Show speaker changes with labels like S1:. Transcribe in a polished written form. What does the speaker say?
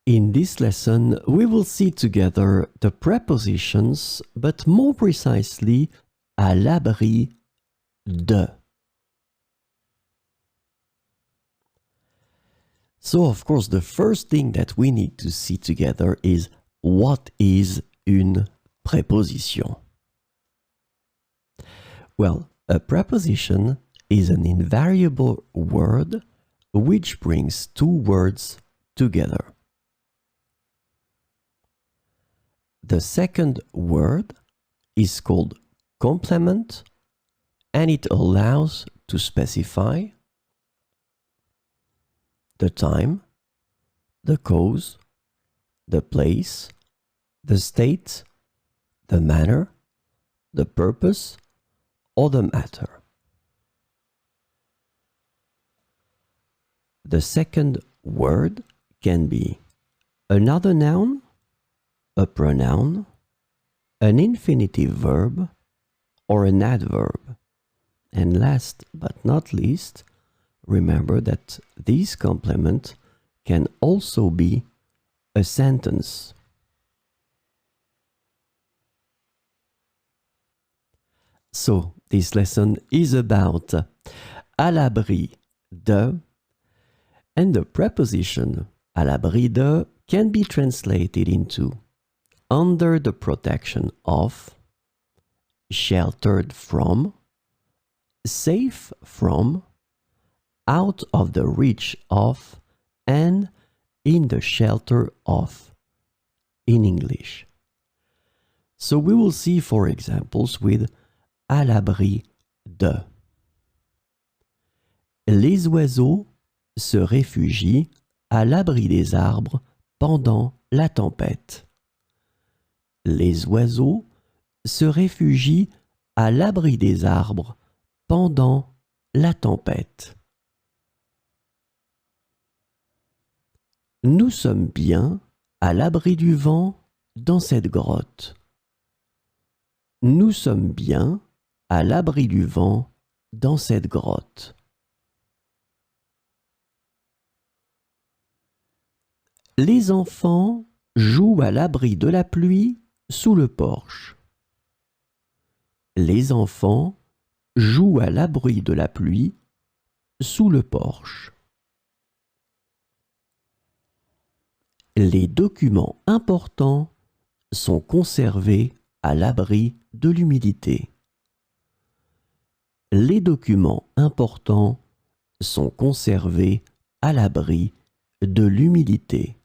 S1: In this lesson, we will see together the prepositions, but more precisely, à l'abri de. So, of course, the first thing that we need to see together is what is une préposition? Well, a preposition is an invariable word which brings two words together. The second word is called complement, and it allows to specify the time, the cause, the place, the state, the manner, the purpose, or the matter. The second word can be another noun, a pronoun, an infinitive verb, or an adverb. And last but not least, remember that this complement can also be a sentence. So, this lesson is about à l'abri de, and the preposition à l'abri de can be translated into under the protection of, sheltered from, safe from, out of the reach of, and in the shelter of in English. So we will see four examples with à l'abri de. Les oiseaux se réfugient à l'abri des arbres pendant la tempête. Les oiseaux se réfugient à l'abri des arbres pendant la tempête. Nous sommes bien à l'abri du vent dans cette grotte. Nous sommes bien à l'abri du vent dans cette grotte. Les enfants jouent à l'abri de la pluie sous le porche. Les enfants jouent à l'abri de la pluie sous le porche. Les documents importants sont conservés à l'abri de l'humidité. Les documents importants sont conservés à l'abri de l'humidité.